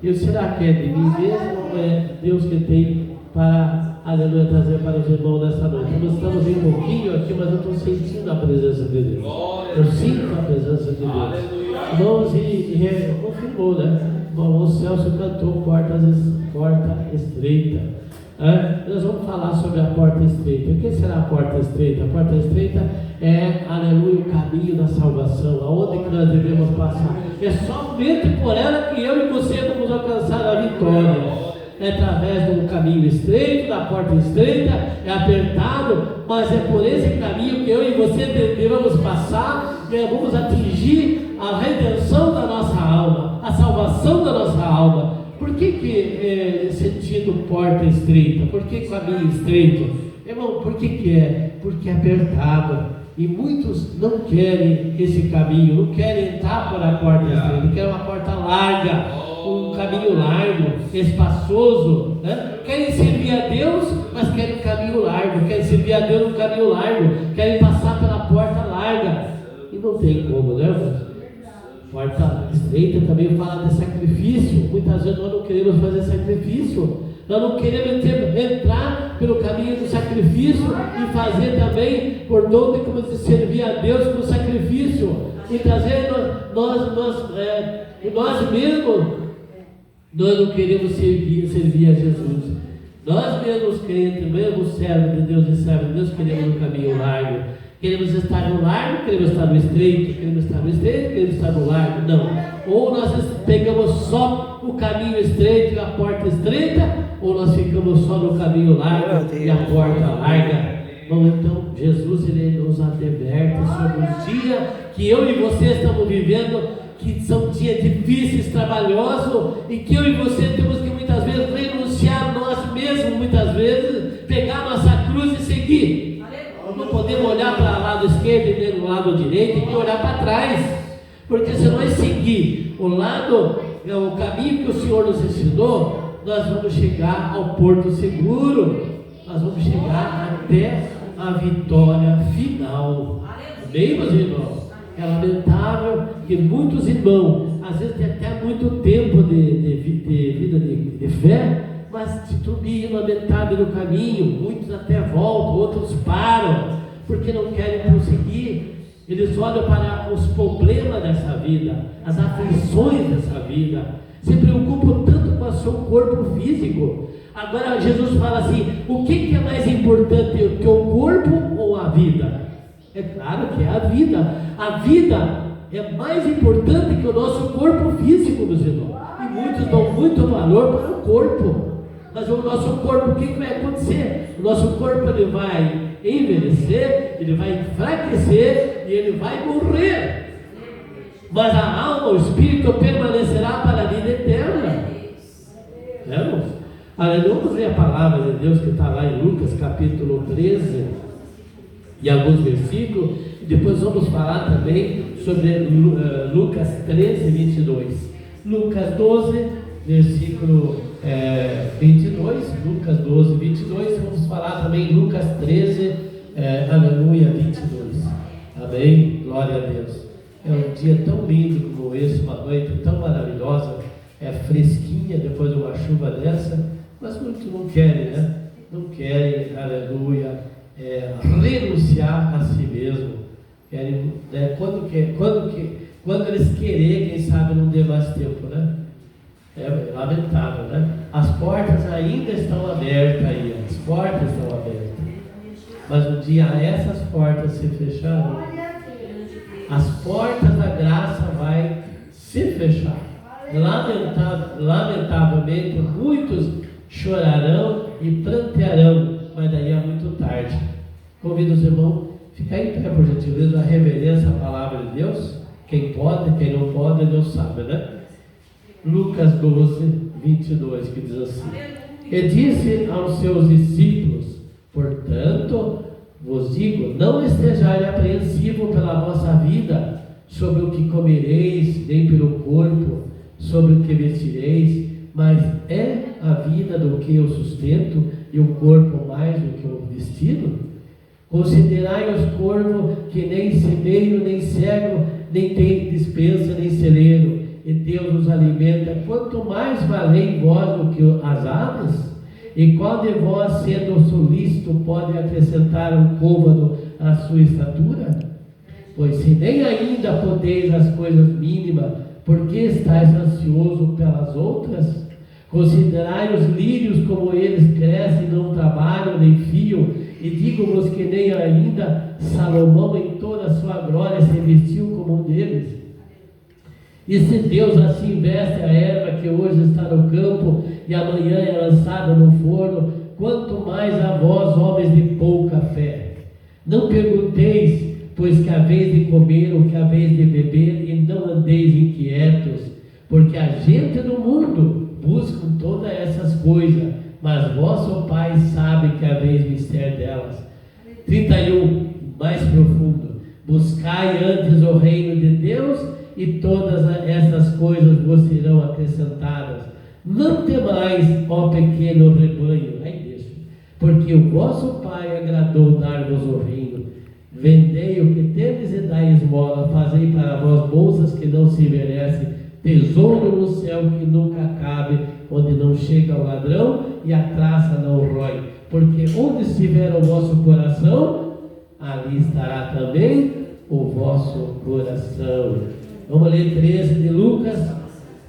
E será que é de mim mesmo ou é Deus que tem para, aleluia, trazer para os irmãos nessa noite? Nós estamos em um pouquinho aqui, mas eu estou sentindo a presença de Deus. Eu sinto a presença de Deus. Irmãos, e confirmou, né? O irmão Celso cantou porta estreita. Nós vamos falar sobre a porta estreita. O que será a porta estreita? A porta estreita é, aleluia, o caminho da salvação, aonde que nós devemos passar. É somente por ela que eu e você vamos alcançar a vitória. É através do caminho estreito, da porta estreita, é apertado, mas é por esse caminho que eu e você devemos passar, e vamos atingir a redenção da nossa alma, a salvação da nossa alma. Por que sentido porta estreita? Por que caminho estreito? Irmão, por que é? Porque é apertado. E muitos não querem esse caminho, não querem entrar por a porta estreita, querem uma porta larga, um caminho largo, espaçoso, né? Querem servir a Deus, mas querem um caminho largo, querem servir a Deus um caminho largo, querem passar pela porta larga. E não tem como, né, irmão? Porta estreita também fala de sacrifício. Muitas vezes nós não queremos fazer sacrifício, nós não queremos entrar pelo caminho do sacrifício e fazer também por onde como se servir a Deus com sacrifício. Muitas vezes nós mesmos nós não queremos servir a Jesus. Nós mesmos crentes, mesmo servos de Deus e servos de Deus, queremos um caminho largo. Queremos estar no largo, queremos estar no estreito, queremos estar no estreito, queremos estar no largo. Não. Ou nós pegamos só o caminho estreito e a porta estreita, ou nós ficamos só no caminho largo e a porta larga. Bom, então Jesus ele nos adverte sobre os dias que eu e você estamos vivendo, que são dias difíceis, trabalhosos, e que eu e você temos que muitas vezes renunciar a nós mesmos, muitas vezes pegar nossa cruz e seguir. Não podemos olhar para o lado esquerdo e nem o lado direito, e olhar para trás, porque se nós seguir o caminho que o Senhor nos ensinou, nós vamos chegar ao porto seguro, nós vamos chegar até a vitória final. Amém, meus irmãos? É lamentável que muitos irmãos, às vezes tem até muito tempo de vida de fé, mas titubeam na metade do caminho, muitos até voltam, outros param, porque não querem prosseguir. Eles olham para os problemas dessa vida, as aflições dessa vida, se preocupam tanto com o seu corpo físico. Agora Jesus fala assim: o que é mais importante, o teu corpo ou a vida? É claro que é a vida. A vida é mais importante que o nosso corpo físico, meus irmãos. E muitos dão muito valor para o corpo. Mas o nosso corpo, o que vai acontecer? O nosso corpo ele vai envelhecer, ele vai enfraquecer e ele vai morrer. Mas a alma, o espírito permanecerá para a vida eterna. Vamos? Vamos ler a palavra de Deus que está lá em Lucas capítulo 13 e alguns versículos. E depois vamos falar também sobre Lucas 13, 22. Lucas 12, versículo 22, Lucas 12, 22, vamos falar também Lucas 13, aleluia, 22, amém, glória a Deus. É um dia tão lindo como esse, uma noite tão maravilhosa, é fresquinha depois de uma chuva dessa, mas muitos não querem, né? Não querem, aleluia, renunciar a si mesmo, querem, quando eles querem, quem sabe não dê mais tempo, né? É lamentável, né? As portas ainda estão abertas aí, as portas estão abertas. Mas um dia essas portas se fecharão. As portas da graça vai se fechar. Lamentavelmente, muitos chorarão e prantearão, mas daí é muito tarde. Convido os irmãos a ficar em pé, por gentileza, a reverência à palavra de Deus. Quem pode, quem não pode, Deus sabe, né? Lucas 12, 22, que diz assim: e disse aos seus discípulos: portanto, vos digo, não estejais apreensivos pela vossa vida, sobre o que comereis, nem pelo corpo, sobre o que vestireis, mas é a vida do que o sustento, e o corpo mais do que o vestido? Considerai os corvos, que nem semeio, nem cego, nem tem despensa, nem celeiro, e Deus nos alimenta. Quanto mais valei vós do que as aves? E qual de vós, sendo solícito, pode acrescentar um côvado à sua estatura? Pois se nem ainda podeis as coisas mínimas, por que estáis ansioso pelas outras? Considerai os lírios como eles crescem, não trabalham nem fiam, e digo-vos que nem ainda Salomão em toda a sua glória se vestiu como um deles. E se Deus assim veste a erva que hoje está no campo e amanhã é lançada no forno, quanto mais a vós, homens de pouca fé. Não pergunteis, pois que haveis de comer ou que haveis de beber, e não andeis inquietos, porque a gente do mundo busca todas essas coisas, mas vosso Pai sabe que haveis mistério delas. 31, mais profundo. Buscai antes o reino de Deus, e todas essas coisas vos serão acrescentadas. Não temais, ó pequeno rebanho, aí deixa, porque o vosso Pai agradou dar-vos o reino. Vendei o que tendes e dai esmola, fazei para vós bolsas que não se envelhecem, tesouro no céu que nunca acabe, onde não chega o ladrão e a traça não rói. Porque onde estiver o vosso coração, ali estará também o vosso coração. Vamos ler 13 de Lucas,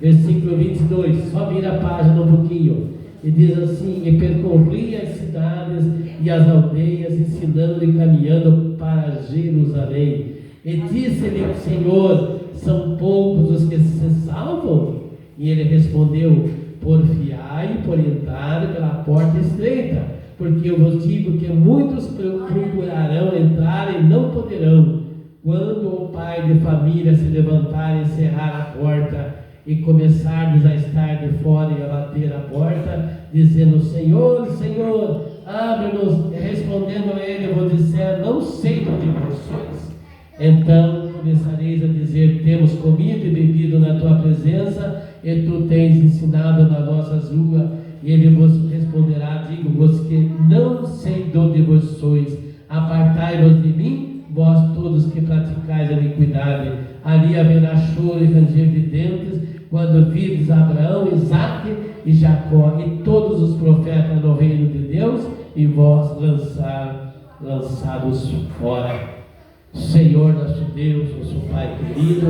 versículo 22. Só vira a página um pouquinho. E diz assim: e percorria as cidades e as aldeias, ensinando e caminhando para Jerusalém. E disse-lhe o Senhor: são poucos os que se salvam? E ele respondeu: porfiai por entrar pela porta estreita, porque eu vos digo que muitos procurarão entrar e não poderão. Quando o pai de família se levantar e cerrar a porta, e começardes a estar de fora e a bater a porta, dizendo: Senhor, Senhor, abre-nos, respondendo a ele, eu vou dizer: não sei de onde vós sois. Então começareis a dizer: temos comido e bebido na tua presença, e tu tens ensinado nas nossas ruas. E ele vos responderá: digo-vos que não sei de onde vós sois, apartai-vos de mim, vós todos que praticais a iniquidade. Ali haverá choro e ranger de dentes, quando virdes Abraão, Isaque e Jacó e todos os profetas no reino de Deus, e vós lançados fora. Senhor nosso Deus, nosso Pai querido,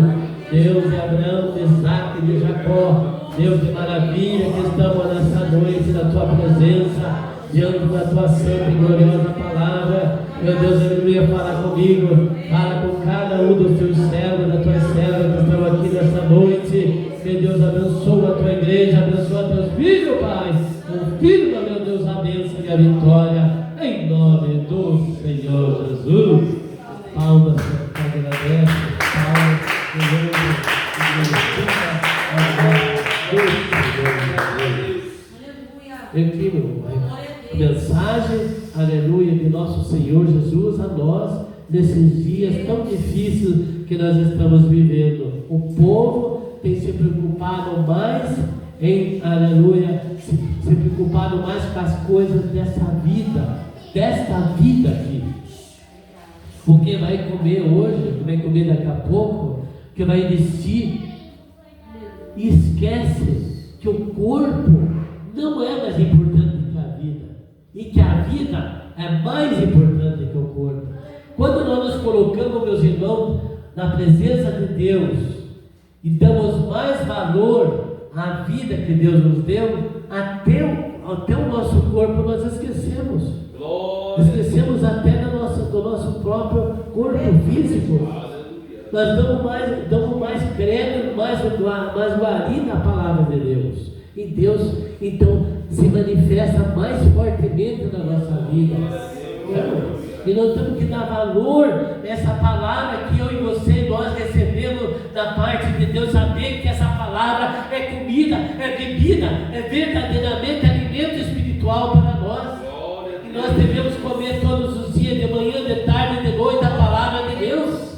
Deus de Abraão, de Isaque e de Jacó, Deus de maravilha, que estamos nessa noite na tua presença, diante da tua santa e gloriosa palavra. Meu Deus, aleluia, fala comigo, fala com cada um dos teus servos, das tuas servas que estão aqui nessa noite. Meu Deus, abençoa a tua igreja, abençoa teus filhos, Pai. Confirma, meu Deus, a bênção e a vitória, em nome do Senhor Jesus. Palmas, Pai, agradece, palmas, mensagem, aleluia, de nosso Senhor Jesus a nós, nesses dias tão difíceis que nós estamos vivendo. O povo tem se preocupado mais em, aleluia, se preocupado mais com as coisas desta vida aqui. O que vai comer hoje, o que vai comer daqui a pouco, o que vai vestir, e esquece que o corpo não é mais importante que a vida, e que a vida é mais importante que o corpo. Quando nós nos colocamos, meus irmãos, na presença de Deus e damos mais valor à vida que Deus nos deu, até o nosso corpo nós esquecemos. Esquecemos até do nosso próprio corpo físico. Nós damos mais crédito, mais guarida à palavra de Deus. E Deus, então, se manifesta mais fortemente na nossa vida. E nós temos que dar valor a essa palavra que eu e você, nós recebemos da parte de Deus, saber que essa palavra é comida, é bebida, é verdadeiramente alimento espiritual para nós. E nós devemos comer todos os dias, de manhã, de tarde, de noite, a palavra de Deus.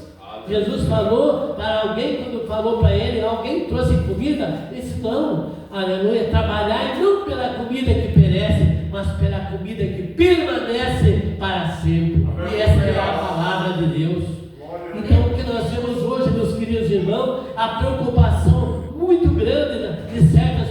Jesus falou para alguém, quando falou para ele, alguém trouxe comida, ele disse: não, aleluia, trabalhar não pela comida que perece, mas pela comida que permanece para sempre. E essa é a palavra de Deus. Então, o que nós vemos hoje, meus queridos irmãos, a preocupação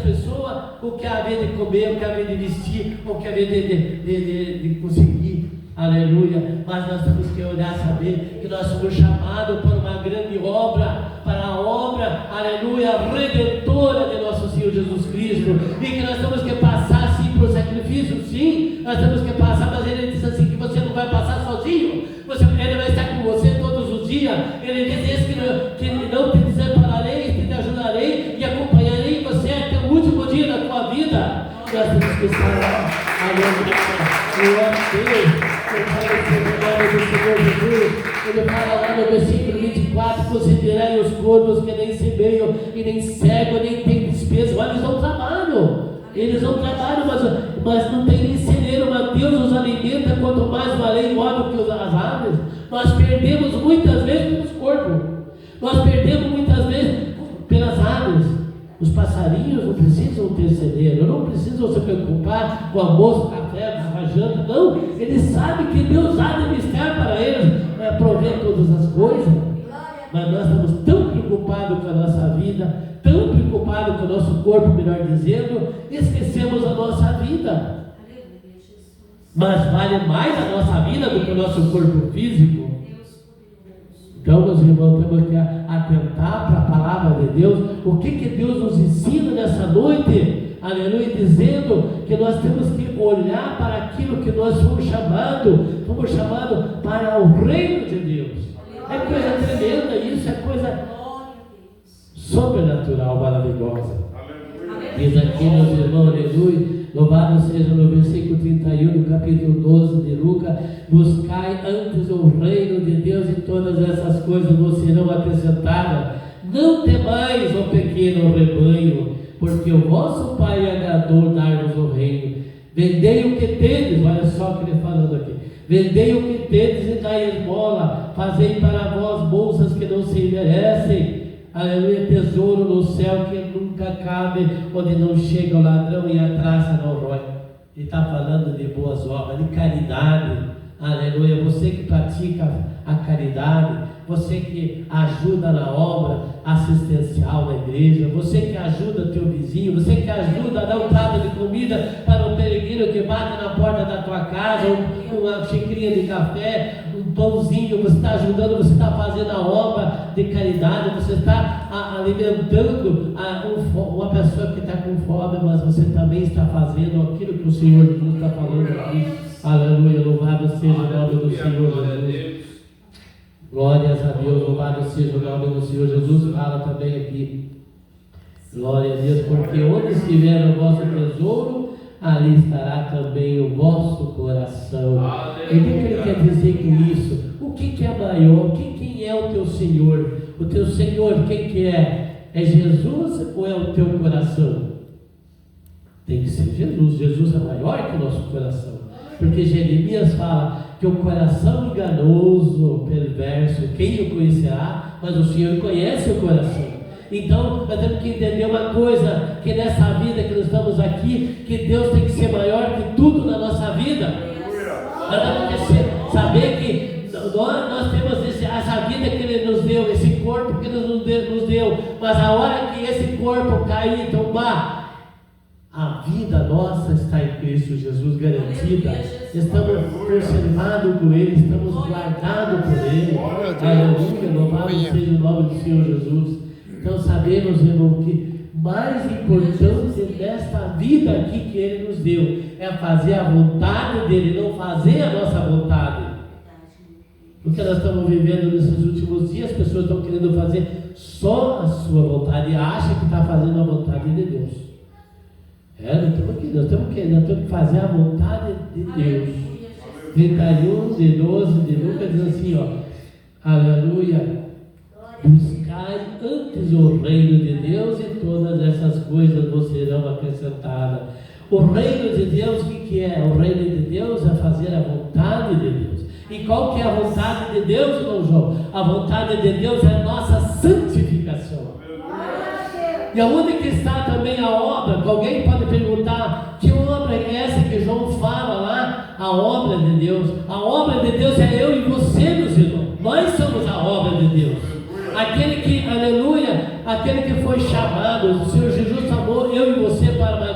pessoa o que há de comer, o que há de vestir, o que há de conseguir. Aleluia. Mas nós temos que olhar, saber que nós somos chamados para uma grande obra, para a obra, aleluia, redentora de nosso Senhor Jesus Cristo, e que nós temos que passar sim por sacrifício, sim, nós temos que passar, mas Ele diz assim que você não vai passar sozinho, Ele vai estar com você todos os dias. Ele diz que não te desampararei, te ajudarei e acompanharei você até o último dia da tua vida. Nós temos que estar lá, aleluia, do Senhor Jesus. Ele fala lá no versículo 24: considerai os corvos que nem semeiam, e nem cegam, nem tem despesa. Olha, eles não trabalham, mas não tem nem celeiro, mas Deus os alimenta, quanto mais valem modo que as aves. Nós perdemos muitas vezes pelos corvos, nós perdemos muitas vezes pelas aves. Os passarinhos não precisam ter celeiro, não precisam se preocupar com almoço, café, a janta, não. Eles sabem que Deus há de estar para eles, prover todas as coisas. Mas nós estamos tão preocupados com a nossa vida, tão preocupados com o nosso corpo, melhor dizendo, esquecemos a nossa vida. Mas vale mais a nossa vida do que o nosso corpo físico. Então, meus irmãos, temos que atentar para a palavra de Deus. O que Deus nos ensina nessa noite? Aleluia, dizendo que nós temos que olhar para aquilo que nós fomos chamados para o reino de Deus. É coisa tremenda isso, é coisa sobrenatural, maravilhosa. Diz aqui, meus irmãos, aleluia, louvado seja no versículo 31 do capítulo 12 de Lucas: buscai antes o reino de Deus, e todas essas coisas vos serão acrescentadas. Não temais, ó pequeno rebanho, porque o vosso Pai agradou dar-vos o reino. Vendei o que tendes, olha só o que ele falando aqui: vendei o que tendes e dai esmola, fazei para vós bolsas que não se envelhecem, aleluia, tesouro no céu que nunca cabe, onde não chega o ladrão e a traça não rói. Ele está falando de boas obras, de caridade, aleluia. Você que pratica a caridade, você que ajuda na obra assistencial da igreja, você que ajuda teu vizinho, você que ajuda a dar um prato de comida para um peregrino que bate na porta da tua casa, uma xicrinha de café, um pãozinho, você está ajudando, você está fazendo a obra de caridade, você está alimentando uma pessoa que está com fome, mas você também está fazendo aquilo que o Senhor Jesus está falando aqui. Aleluia, louvado seja o nome do Senhor Jesus. Glórias a Deus, louvado seja o nome do Senhor Jesus. Fala também aqui, glória a Deus, porque onde estiver o vosso tesouro, ali estará também o vosso coração. E o que ele quer dizer com isso? O que é maior? Quem é o teu Senhor? O teu Senhor, quem que é? É Jesus ou é o teu coração? Tem que ser Jesus. Jesus é maior que o nosso coração, porque Jeremias fala que o coração enganoso, perverso, quem o conhecerá? Mas o Senhor conhece o coração. Então nós temos que entender uma coisa, que nessa vida que nós estamos aqui, que Deus tem que ser maior que tudo na nossa vida. Nós temos que saber que nós temos essa vida que Ele nos deu, esse corpo que Ele nos deu, mas a hora que esse corpo cair e tombar, a vida nossa está em Cristo Jesus garantida. Estamos conservados com Ele, estamos guardados por Ele. Aleluia, louvado seja o nome do Senhor Jesus. Então sabemos, irmão, que mais importante desta vida aqui que Ele nos deu é fazer a vontade dEle, não fazer a nossa vontade. Porque nós estamos vivendo nesses últimos dias, as pessoas estão querendo fazer só a sua vontade e acham que está fazendo a vontade de Deus. Nós temos que fazer a vontade de Deus. 31 de 12 de Lucas diz assim, ó, aleluia, buscai antes o reino de Deus e todas essas coisas vos serão acrescentadas. O reino de Deus, o que é? O reino de Deus é fazer a vontade de Deus. E qual que é a vontade de Deus, irmão João? A vontade de Deus é a nossa santificação. E aonde que está também a obra? Alguém pode perguntar, que obra é essa que João fala lá? A obra de Deus. A obra de Deus é eu e você, meus irmãos. Nós somos a obra de Deus. Aquele que, aleluia, aquele que foi chamado, o Senhor Jesus chamou eu e você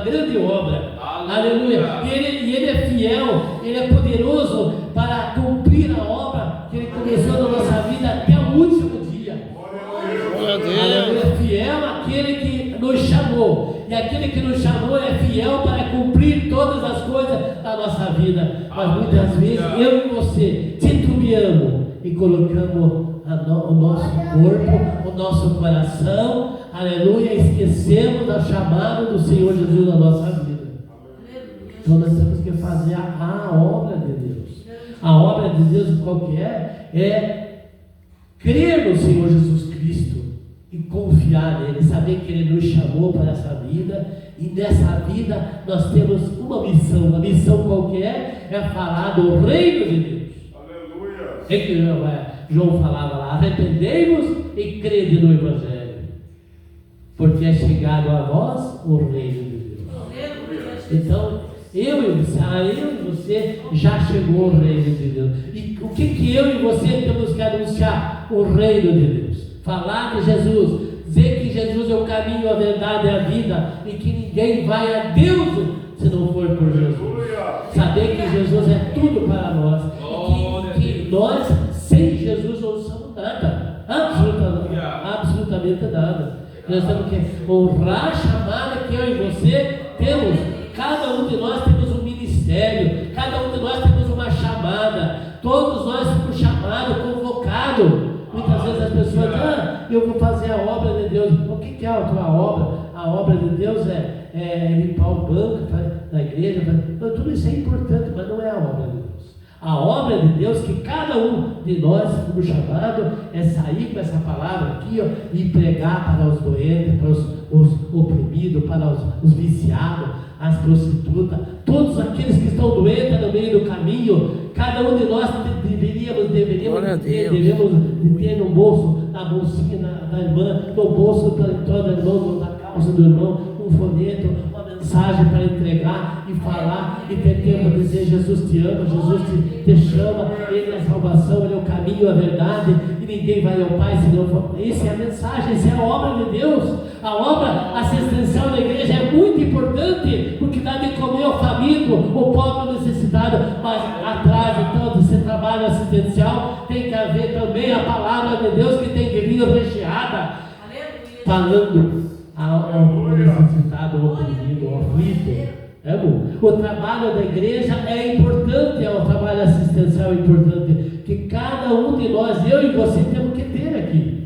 grande obra. Aleluia. E ele é fiel, ele é poderoso para cumprir a obra que ele começou na nossa vida até o último dia. Aleluia. Fiel aquele que nos chamou. E aquele que nos chamou é fiel para cumprir todas as coisas da nossa vida. Mas muitas vezes eu e você titubeamos e colocamos o nosso corpo, o nosso coração, aleluia, esquecemos da chamada do Senhor Jesus na nossa vida. Então nós temos que fazer a obra de Deus. A obra de Deus qual que é crer no Senhor Jesus Cristo e confiar nele, saber que ele nos chamou para essa vida, e nessa vida nós temos uma missão. A missão qual que é falar do reino de Deus. Aleluia. É que João falava lá: arrependei-vos e crede no Evangelho, porque é chegado a vós o reino de Deus. Então, eu e você já chegou o reino de Deus. E o que eu e você temos que anunciar? O reino de Deus. Falar de Jesus, dizer que Jesus é o caminho, a verdade e a vida, e que ninguém vai a Deus se não for por Jesus. Saber que Jesus é tudo para nós, e que nós sem Jesus não somos nada, absolutamente nada. Nós temos que honrar a chamada que eu e você temos. Cada um de nós temos um ministério, cada um de nós temos uma chamada, todos nós somos chamados, convocados. Muitas vezes as pessoas dizem: eu vou fazer a obra de Deus. O que é a tua obra? A obra de Deus é limpar o banco da igreja. Tudo isso é importante, mas não é a obra de Deus. A obra de Deus, que cada um de nós fomos chamados, é sair com essa palavra aqui, e pregar para os doentes, para os oprimidos, para os viciados, as prostitutas, todos aqueles que estão doentes no meio do caminho. Cada um de nós deveríamos ter no bolso, na bolsinha da irmã, no bolso do paletó da irmã, da calça do irmão, um folheto, uma mensagem para entregar e falar, e ter tempo de dizer: Jesus te ama, Jesus te chama, Ele é a salvação, Ele é o caminho, a verdade, e ninguém vai ao Pai se não for. Isso é a mensagem, isso é a obra de Deus. A obra assistencial da igreja é muito importante, porque dá de comer ao faminto, o pobre necessitado, mas atrás então desse trabalho assistencial tem que haver também a palavra de Deus, que tem que vir recheada, falando ao necessitado, ao oprimido, ao aflito. O trabalho da igreja é importante, é o trabalho assistencial importante, que cada um de nós, eu e você, temos que ter aqui.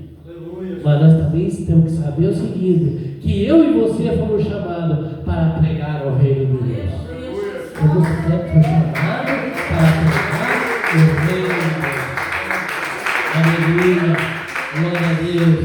Mas nós também temos que saber o seguinte: que eu e você fomos chamados para pregar o reino de Deus. Fomos chamados para pregar o reino de Deus. Aleluia, glória a Deus.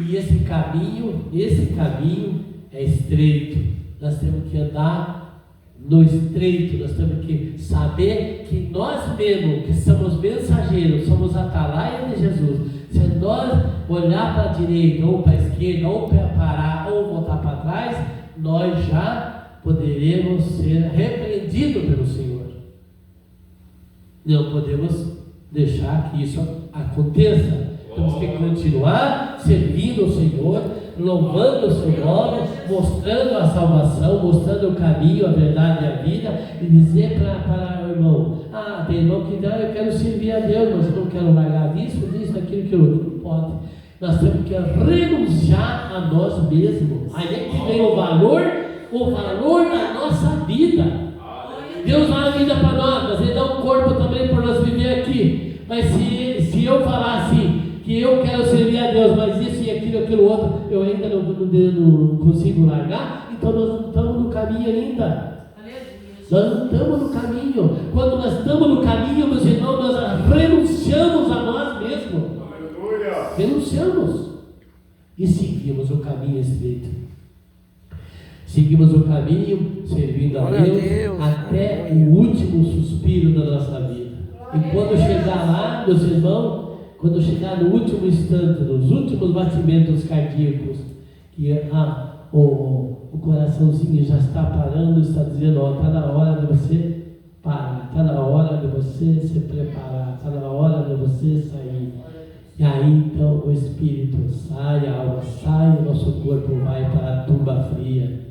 E esse caminho é estreito. Nós temos que andar no estreito. Nós temos que saber que nós mesmos, que somos mensageiros, somos atalaia de Jesus. Se nós olhar para a direita ou para a esquerda, ou para parar ou voltar para trás, nós já poderemos ser repreendidos pelo Senhor. Não podemos deixar que isso aconteça. Temos que continuar servindo o Senhor, louvando o seu nome, mostrando a salvação, mostrando o caminho, a verdade e a vida, e dizer para o irmão: tem irmão que diz: eu quero servir a Deus, mas eu não quero largar disso, daquilo, que eu não pode. Nós temos que renunciar a nós mesmos. Aí é que vem o valor da nossa vida. Deus dá a vida para nós, mas Ele dá um corpo também para nós viver aqui. Mas se eu falar assim, que eu quero servir a Deus, mas isso e aquilo outro, eu ainda não consigo largar, então nós não estamos no caminho ainda. Nós não estamos no caminho. Quando nós estamos no caminho, meus irmãos, nós renunciamos a nós mesmos. Aleluia. Renunciamos e seguimos o caminho estreito. Seguimos o caminho servindo a Deus até o último suspiro da nossa vida. E quando chegar lá, meus irmãos, quando chegar no último instante, nos últimos batimentos cardíacos, que o coraçãozinho já está parando, está dizendo: está na hora de você parar, está na hora de você se preparar, está na hora de você sair. E aí então o espírito sai, a alma sai, o nosso corpo vai para a tumba fria.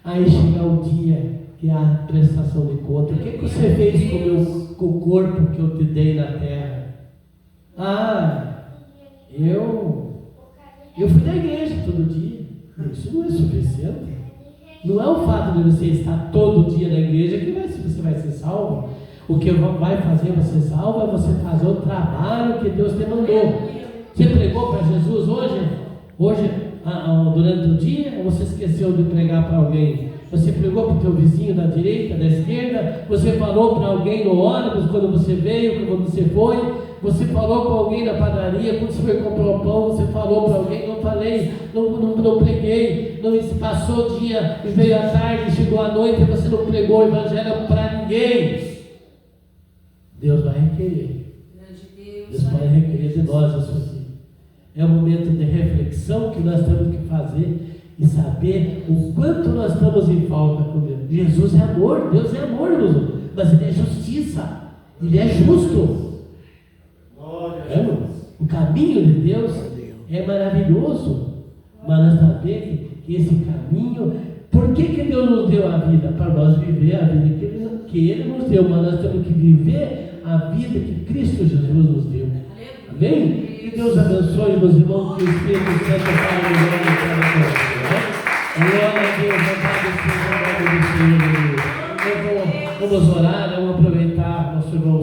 Aí chega o dia que é a prestação de conta. O que você fez com o corpo que eu te dei na terra? Eu fui na igreja todo dia. Isso não é suficiente. Não é o fato de você estar todo dia na igreja que você vai ser salvo. O que vai fazer você salvo é você fazer o trabalho que Deus te mandou. Você pregou para Jesus hoje, durante o dia, ou você esqueceu de pregar para alguém? Você pregou para o teu vizinho da direita, da esquerda? Você falou para alguém no ônibus quando você veio, quando você foi? Você falou com alguém na padaria, quando você foi comprar o pão? Você falou para alguém? Não falei, não preguei. Não passou o dia e veio à tarde, chegou à noite e você não pregou o evangelho para ninguém. Deus vai requerer. Deus vai requerer de nós isso aqui. É um momento de reflexão que nós temos que fazer e saber o quanto nós estamos em falta com Deus. Jesus é amor, Deus é amor, irmão, mas Ele é justiça, Ele é justo. O caminho de Deus é maravilhoso, mas nós sabemos que esse caminho, por que Deus nos deu a vida? Para nós viver a vida que Ele nos deu, mas nós temos que viver a vida que Cristo Jesus nos deu. Amém? Que Deus abençoe, meus irmãos, que o Espírito Santo fale no nome de cada coração. Glória a Deus, louvado seja o nome do Senhor. Vamos orar, vamos aproveitar nosso irmão.